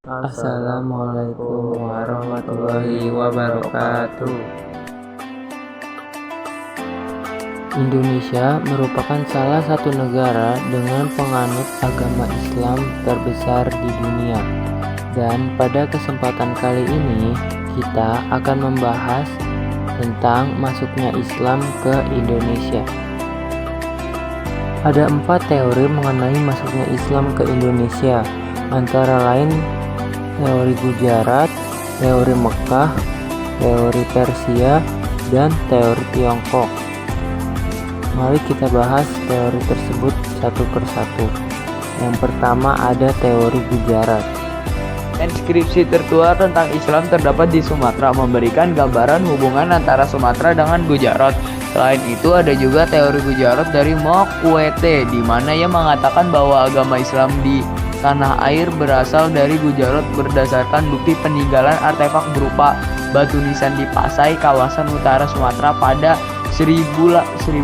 Assalamualaikum warahmatullahi wabarakatuh. Indonesia merupakan salah satu negara dengan penganut agama Islam terbesar di dunia. Dan pada kesempatan kali ini, kita akan membahas tentang masuknya Islam ke Indonesia. Ada 4 teori mengenai masuknya Islam ke Indonesia, antara lain teori Gujarat, teori Mekah, teori Persia, dan teori Tiongkok. Mari kita bahas teori tersebut satu persatu. Yang pertama ada teori Gujarat. Inskripsi tertua tentang Islam terdapat di Sumatera, memberikan gambaran hubungan antara Sumatera dengan Gujarat. Selain itu ada juga teori Gujarat dari Mokwete, di mana ia mengatakan bahwa agama Islam di tanah air berasal dari Gujarat berdasarkan bukti peninggalan artefak berupa batu nisan di Pasai, kawasan utara Sumatera pada 1428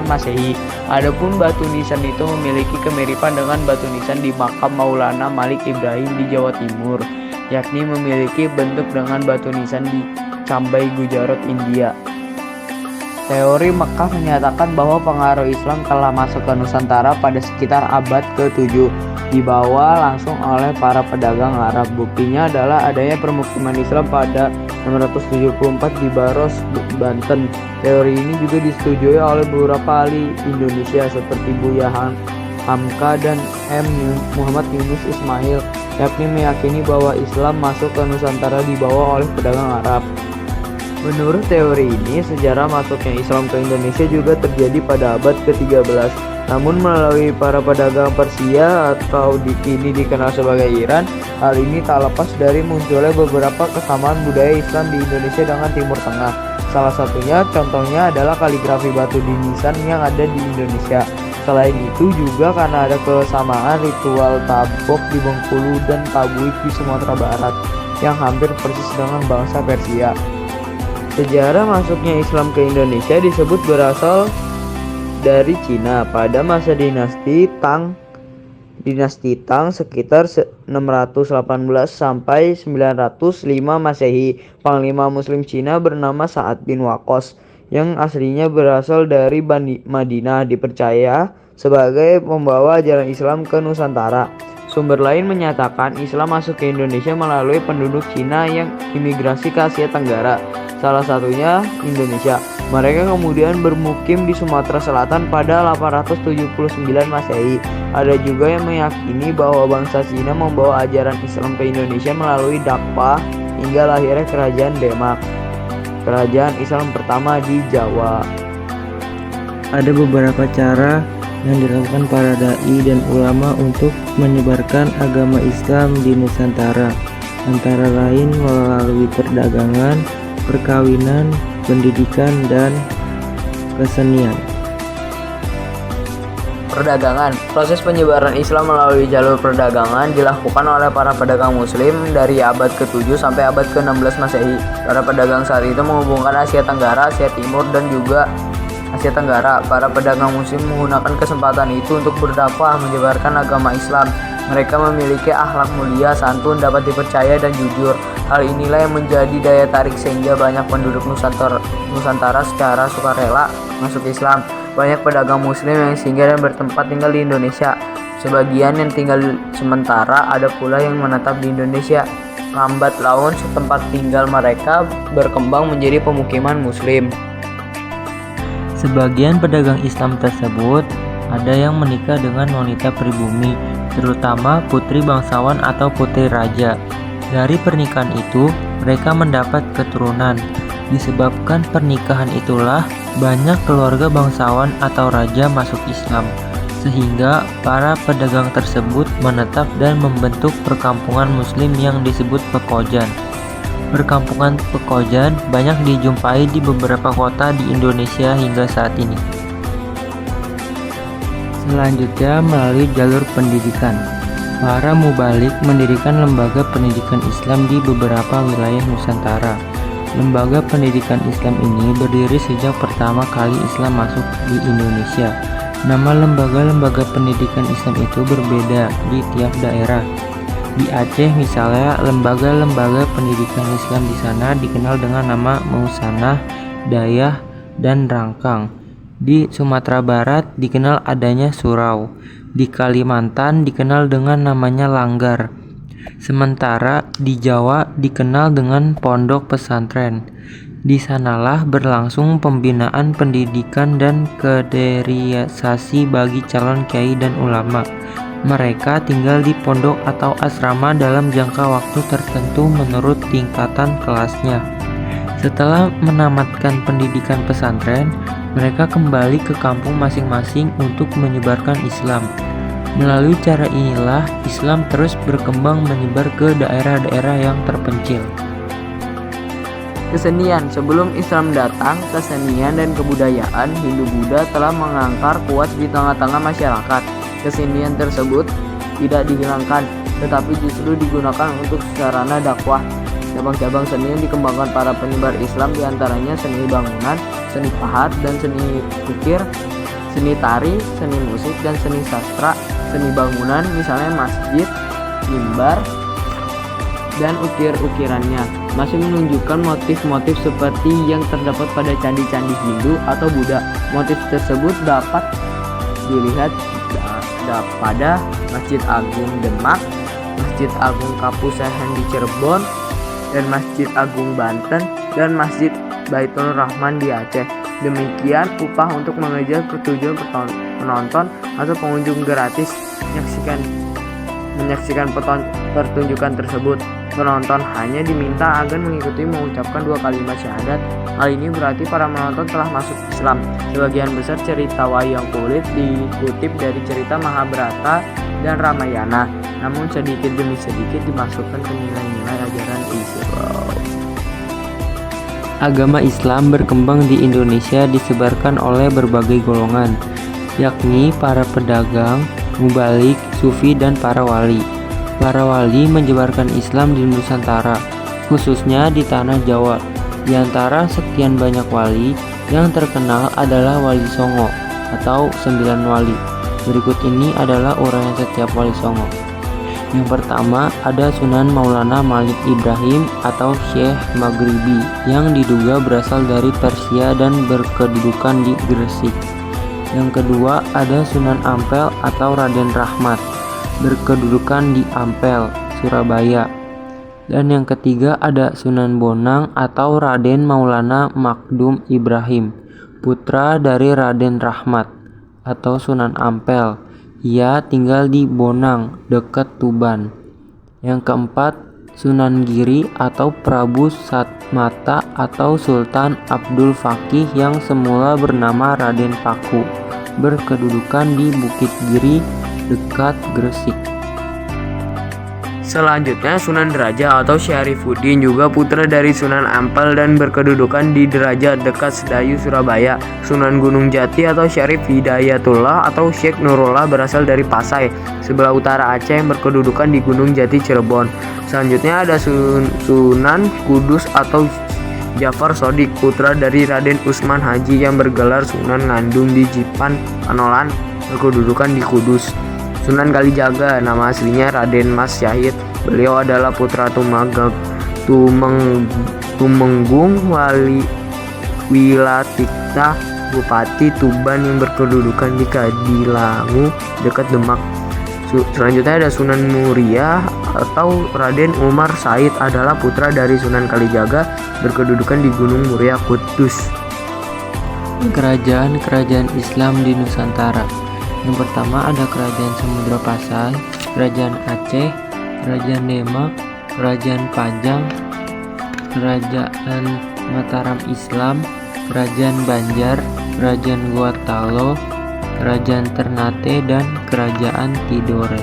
Masehi. Adapun batu nisan itu memiliki kemiripan dengan batu nisan di makam Maulana Malik Ibrahim di Jawa Timur, yakni memiliki bentuk dengan batu nisan di Cambai, Gujarat, India. Teori Mekah menyatakan bahwa pengaruh Islam telah masuk ke Nusantara pada sekitar abad ke-7, dibawa langsung oleh para pedagang Arab. Buktinya adalah adanya permukiman Islam pada 674 di Baros, Banten. Teori ini juga disetujui oleh beberapa ahli Indonesia seperti Buya Hamka dan Muhammad Yunus Ismail, yakni meyakini bahwa Islam masuk ke Nusantara dibawa oleh pedagang Arab. Menurut teori ini, sejarah masuknya Islam ke Indonesia juga terjadi pada abad ke-13. Namun melalui para pedagang Persia atau kini dikenal sebagai Iran, hal ini tak lepas dari munculnya beberapa kesamaan budaya Islam di Indonesia dengan Timur Tengah. Salah satunya contohnya adalah kaligrafi batu di nisan yang ada di Indonesia. Selain itu juga karena ada kesamaan ritual tabok di Bengkulu dan Tabuik di Sumatera Barat yang hampir persis dengan bangsa Persia. Sejarah masuknya Islam ke Indonesia disebut berasal dari Cina pada masa dinasti Tang sekitar 618 sampai 905 Masehi. Panglima Muslim Cina bernama Sa'ad bin Waqqas yang aslinya berasal dari Madinah dipercaya sebagai pembawa ajaran Islam ke Nusantara. Sumber lain menyatakan Islam masuk ke Indonesia melalui penduduk Cina yang imigrasi ke Asia Tenggara, salah satunya Indonesia. Mereka kemudian bermukim di Sumatera Selatan pada 879 Masehi. Ada juga yang meyakini bahwa bangsa Cina membawa ajaran Islam ke Indonesia melalui dakwah hingga lahirnya Kerajaan Demak, kerajaan Islam pertama di Jawa. Ada beberapa cara yang dilakukan para dai dan ulama untuk menyebarkan agama Islam di Nusantara, antara lain melalui perdagangan, perkawinan, pendidikan, dan kesenian. Perdagangan. Proses penyebaran Islam melalui jalur perdagangan dilakukan oleh para pedagang muslim dari abad ke-7 sampai abad ke-16 Masehi. Para pedagang saat itu menghubungkan Asia Tenggara, Asia Timur, dan juga Asia Tenggara. Para pedagang muslim menggunakan kesempatan itu untuk berdakwah menyebarkan agama Islam. Mereka memiliki akhlak mulia, santun, dapat dipercaya, dan jujur. Hal inilah yang menjadi daya tarik sehingga banyak penduduk Nusantara secara sukarela masuk Islam. Banyak pedagang muslim yang singgah dan bertempat tinggal di Indonesia. Sebagian yang tinggal sementara, ada pula yang menetap di Indonesia. Lambat laun tempat tinggal mereka berkembang menjadi pemukiman muslim. Sebagian pedagang Islam tersebut ada yang menikah dengan wanita pribumi, terutama putri bangsawan atau putri raja. Dari pernikahan itu, mereka mendapat keturunan. Disebabkan pernikahan itulah banyak keluarga bangsawan atau raja masuk Islam, sehingga para pedagang tersebut menetap dan membentuk perkampungan muslim yang disebut pekojan. Perkampungan pekojan banyak dijumpai di beberapa kota di Indonesia hingga saat ini. Selanjutnya melalui jalur pendidikan. Para mubalik mendirikan lembaga pendidikan Islam di beberapa wilayah Nusantara. Lembaga pendidikan Islam ini berdiri sejak pertama kali Islam masuk di Indonesia. Nama lembaga-lembaga pendidikan Islam itu berbeda di tiap daerah. Di Aceh misalnya, lembaga-lembaga pendidikan Islam di sana dikenal dengan nama Mausanah, Dayah, dan Rangkang. Di Sumatera Barat dikenal adanya surau. Di Kalimantan dikenal dengan namanya Langgar. Sementara di Jawa dikenal dengan pondok pesantren. Di sanalah berlangsung pembinaan pendidikan dan kaderisasi bagi calon kiai dan ulama. Mereka tinggal di pondok atau asrama dalam jangka waktu tertentu menurut tingkatan kelasnya. Setelah menamatkan pendidikan pesantren, mereka kembali ke kampung masing-masing untuk menyebarkan Islam. Melalui cara inilah Islam terus berkembang menyebar ke daerah-daerah yang terpencil. Kesenian. Sebelum Islam datang, kesenian dan kebudayaan Hindu-Buddha telah mengangkar kuat di tengah-tengah masyarakat. Kesenian tersebut tidak dihilangkan, tetapi justru digunakan untuk sarana dakwah. Cabang-cabang seni yang dikembangkan para penyebar Islam diantaranya seni bangunan, seni pahat, dan seni ukir, seni tari, seni musik, dan seni sastra. Seni bangunan misalnya masjid, mimbar, dan ukir-ukirannya masih menunjukkan motif-motif seperti yang terdapat pada candi-candi Hindu atau Buddha. Motif tersebut dapat dilihat pada Masjid Agung Demak, Masjid Agung Kapusehan di Cirebon, dan Masjid Agung Banten, dan Masjid Baitul Rahman di Aceh. Demikian upah untuk mengejar tujuan penonton atau pengunjung gratis menyaksikan pertunjukan tersebut. Penonton hanya diminta agar mengikuti mengucapkan 2 kalimat syahadat. Hal ini berarti para penonton telah masuk Islam. Sebagian besar cerita wayang kulit dikutip dari cerita Mahabharata dan Ramayana, namun sedikit demi sedikit dimasukkan ke nilai-nilai ajaran Islam. Agama Islam berkembang di Indonesia disebarkan oleh berbagai golongan, yakni para pedagang, mubalik, sufi, dan para wali. Para wali menyebarkan Islam di Nusantara, khususnya di tanah Jawa. Di antara sekian banyak wali, yang terkenal adalah Wali Songo atau 9 wali. Berikut ini adalah uraian setiap Wali Songo. Yang pertama ada Sunan Maulana Malik Ibrahim atau Syekh Maghribi yang diduga berasal dari Persia dan berkedudukan di Gresik. Yang kedua ada Sunan Ampel atau Raden Rahmat, berkedudukan di Ampel, Surabaya. Dan yang ketiga ada Sunan Bonang atau Raden Maulana Makdum Ibrahim, putra dari Raden Rahmat atau Sunan Ampel. Ia tinggal di Bonang, dekat Tuban. Yang keempat Sunan Giri atau Prabu Satmata atau Sultan Abdul Fakih yang semula bernama Raden Paku, berkedudukan di Bukit Giri dekat Gresik. Selanjutnya Sunan Derajat atau Syarifuddin, juga putra dari Sunan Ampel dan berkedudukan di Derajat dekat Sedayu, Surabaya. Sunan Gunung Jati atau Syarif Hidayatullah atau Syekh Nurullah berasal dari Pasai, sebelah utara Aceh, yang berkedudukan di Gunung Jati, Cirebon. Selanjutnya ada Sunan Kudus atau Jafar Sodik, putra dari Raden Usman Haji yang bergelar Sunan Ngandung di Jipan, Panolan, berkedudukan di Kudus. Sunan Kalijaga, nama aslinya Raden Mas Syahid. Beliau adalah putra Tumenggung Wali Wilatikta, Bupati Tuban yang berkedudukan di Kadilangu dekat Demak. Selanjutnya ada Sunan Muria atau Raden Umar Said, adalah putra dari Sunan Kalijaga, berkedudukan di Gunung Muria, Kudus. Kerajaan-kerajaan Islam di Nusantara. Yang pertama ada Kerajaan Samudra Pasai, Kerajaan Aceh, Kerajaan Demak, Kerajaan Pajang, Kerajaan Mataram Islam, Kerajaan Banjar, Kerajaan Gorontalo, Kerajaan Ternate, dan Kerajaan Tidore.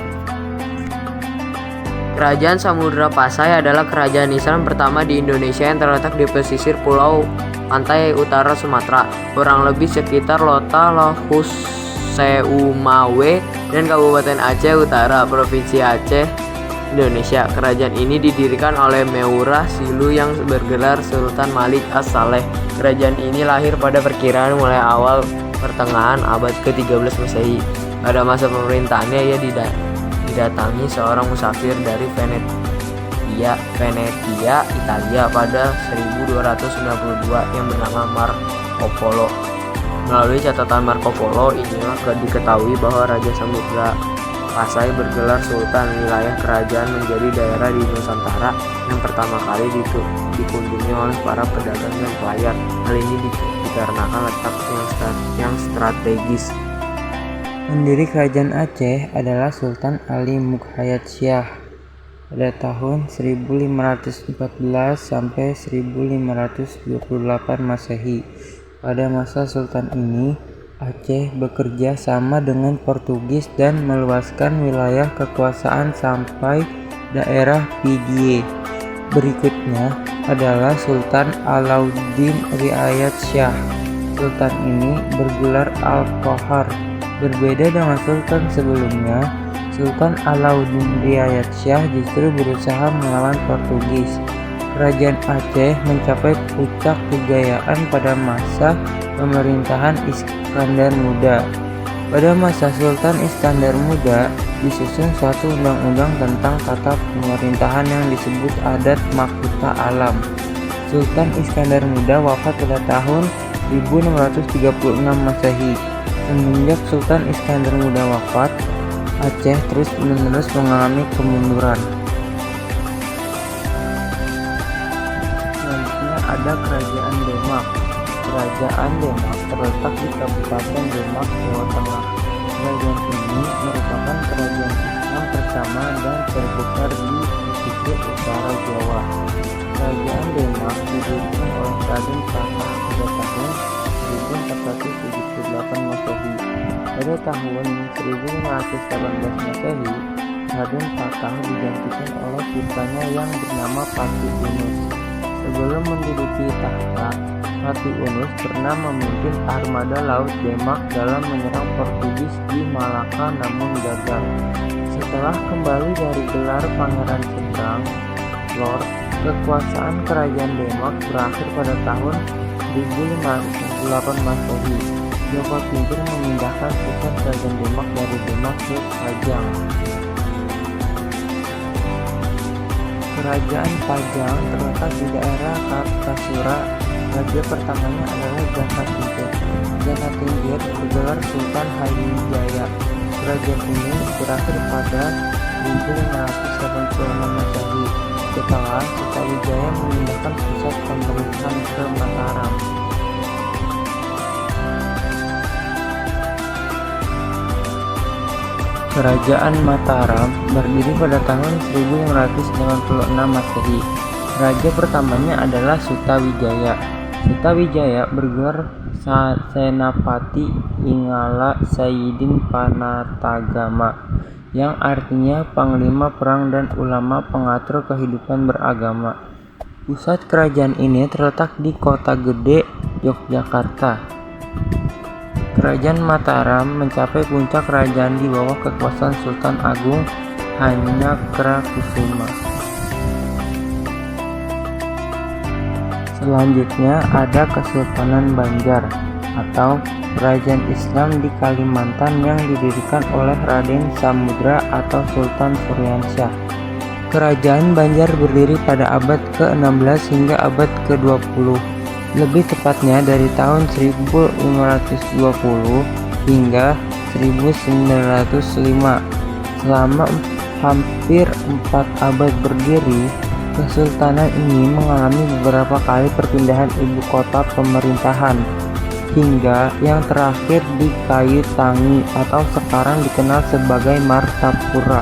Kerajaan Samudra Pasai adalah kerajaan Islam pertama di Indonesia yang terletak di pesisir pulau pantai utara Sumatera, kurang lebih sekitar Lota, Lahus, Seumawe, dan Kabupaten Aceh Utara, Provinsi Aceh, Indonesia. Kerajaan ini didirikan oleh Meurah Silu yang bergelar Sultan Malik As-Saleh. Kerajaan ini lahir pada perkiraan mulai awal pertengahan abad ke-13 Masehi. Pada masa pemerintahannya ia didatangi seorang musafir dari Venetia, Italia pada 1292 yang bernama Marco Polo. Melalui catatan Marco Polo, inilah diketahui bahwa Raja Samudra Pasai bergelar Sultan. Wilayah kerajaan menjadi daerah di Nusantara yang pertama kali dikunjungi oleh para pedagang dan pelayar. Hal ini dikarenakan letak yang strategis. Pendiri kerajaan Aceh adalah Sultan Ali Mukhayat Syah pada tahun 1514 sampai 1528 Masehi. Pada masa Sultan ini, Aceh bekerja sama dengan Portugis dan meluaskan wilayah kekuasaan sampai daerah Pidie. Berikutnya adalah Sultan Alauddin Riayat Syah. Sultan ini bergelar Al-Qahar. Berbeda dengan sultan sebelumnya, Sultan Alauddin Riayat Syah justru berusaha melawan Portugis. Kerajaan Aceh mencapai puncak kejayaan pada masa pemerintahan Iskandar Muda. Pada masa Sultan Iskandar Muda, disusun suatu undang-undang tentang tata pemerintahan yang disebut Adat Mahkota Alam. Sultan Iskandar Muda wafat pada tahun 1636 Masehi. Semenjak Sultan Iskandar Muda wafat, Aceh terus-menerus mengalami kemunduran. Selanjutnya ada Kerajaan Demak. Kerajaan Demak terletak di Kabupaten Demak, Jawa Tengah. Kerajaan ini merupakan kerajaan Islam pertama dan terbesar di pesisir utara Jawa. Kerajaan Demak didirikan oleh Raden Patah pada tahun 1478 Masehi. Pada tahun 1518 Masehi, Raden Patah digantikan oleh putranya yang bernama Patih Unus. Sebelum menduduki tahta, Patih Unus pernah memimpin armada laut Demak dalam menyerang Portugis di Malaka namun gagal. Setelah kembali dari gelar Pangeran Seberang, Lord, kekuasaan Kerajaan Demak berakhir pada tahun 1508 Masehi. Joko Tingkir memindahkan pusat Kerajaan Demak dari Demak ke Pajang. Kerajaan Pajang terletak di daerah Kartasura. Raja pertamanya adalah Jaka Tingkir. Jaka Tingkir bergelar Sultan Harijaya. Kerajaan ini berakhir pada 1586 Masehi setelah Sutawijaya memindahkan pusat pemerintahan ke Mataram. Kerajaan Mataram berdiri pada tahun 1596 Masehi. Raja pertamanya adalah Sutawijaya. Sutawijaya bergelar Senapati Ingala Sayyidin Panatagama, yang artinya panglima perang dan ulama pengatur kehidupan beragama. Pusat kerajaan ini terletak di Kota Gede, Yogyakarta. Kerajaan Mataram mencapai puncak kerajaan di bawah kekuasaan Sultan Agung Hanyakarakusuma. Selanjutnya ada Kesultanan Banjar atau Kerajaan Islam di Kalimantan yang didirikan oleh Raden Samudra atau Sultan Suryansyah. Kerajaan Banjar berdiri pada abad ke-16 hingga abad ke-20, lebih tepatnya dari tahun 1520 hingga 1905. Selama hampir 4 abad berdiri, kesultanan ini mengalami beberapa kali perpindahan ibu kota pemerintahan, hingga yang terakhir di Kayu Tangi atau sekarang dikenal sebagai Martapura,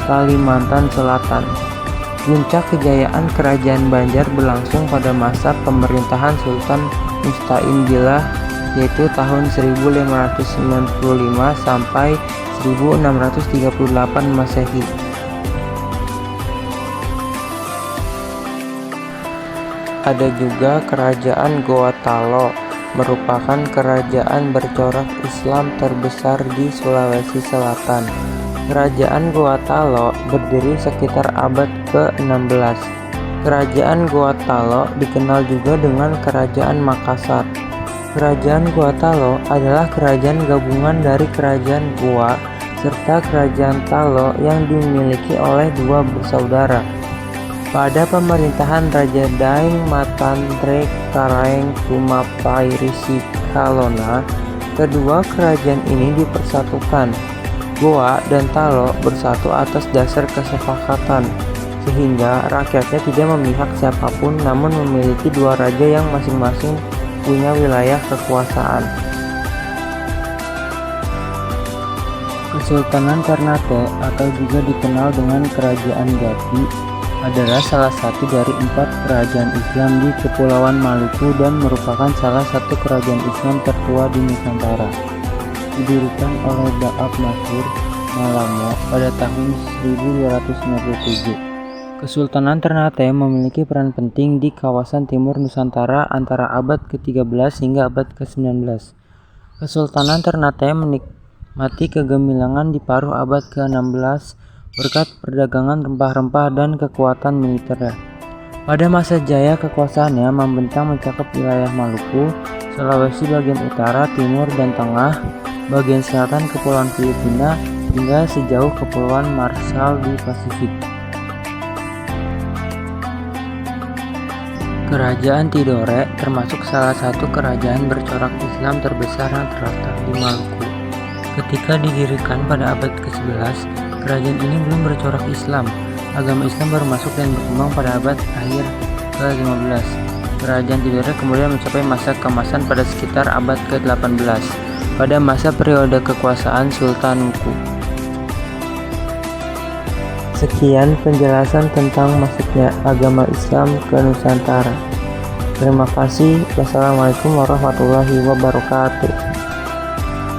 Kalimantan Selatan. Puncak kejayaan Kerajaan Banjar berlangsung pada masa pemerintahan Sultan Musta'in Billah, yaitu tahun 1595 sampai 1638 Masehi. Ada juga Kerajaan Goa Talo, merupakan kerajaan bercorak Islam terbesar di Sulawesi Selatan. Kerajaan Goa Talo berdiri sekitar abad ke-16. Kerajaan Goa Talo dikenal juga dengan Kerajaan Makassar. Kerajaan Goa Talo adalah kerajaan gabungan dari Kerajaan Goa serta serta kerajaan Talo yang dimiliki oleh dua bersaudara. Pada pemerintahan Raja Daeng Matantre Karaeng Tumapairisi Kalona, kedua kerajaan ini dipersatukan. Goa dan Talo bersatu atas dasar kesepakatan, sehingga rakyatnya tidak memihak siapapun namun memiliki dua raja yang masing-masing punya wilayah kekuasaan. Kesultanan Ternate atau juga dikenal dengan Kerajaan Gati adalah salah satu dari 4 kerajaan Islam di Kepulauan Maluku dan merupakan salah satu kerajaan Islam tertua di Nusantara. Didirikan oleh Daab Masyur Malamo pada tahun 1297. Kesultanan Ternate memiliki peran penting di kawasan timur Nusantara antara abad ke-13 hingga abad ke-19. Kesultanan Ternate menikmati kegemilangan di paruh abad ke-16 berkat perdagangan rempah-rempah dan kekuatan militernya. Pada masa jaya kekuasaannya membentang mencakup wilayah Maluku, Sulawesi bagian utara, timur, dan tengah, bagian selatan Kepulauan Filipina, hingga sejauh Kepulauan Marshall di Pasifik. Kerajaan Tidore termasuk salah satu kerajaan bercorak Islam terbesar yang terletak di Maluku. Ketika didirikan pada abad ke-11, kerajaan ini belum bercorak Islam. Agama Islam baru masuk dan berkembang pada abad akhir ke-15. Kerajaan Tidore kemudian mencapai masa keemasan pada sekitar abad ke-18 pada masa periode kekuasaan Sultan Wuku. Sekian penjelasan tentang masuknya agama Islam ke Nusantara. Terima kasih. Wassalamualaikum warahmatullahi wabarakatuh.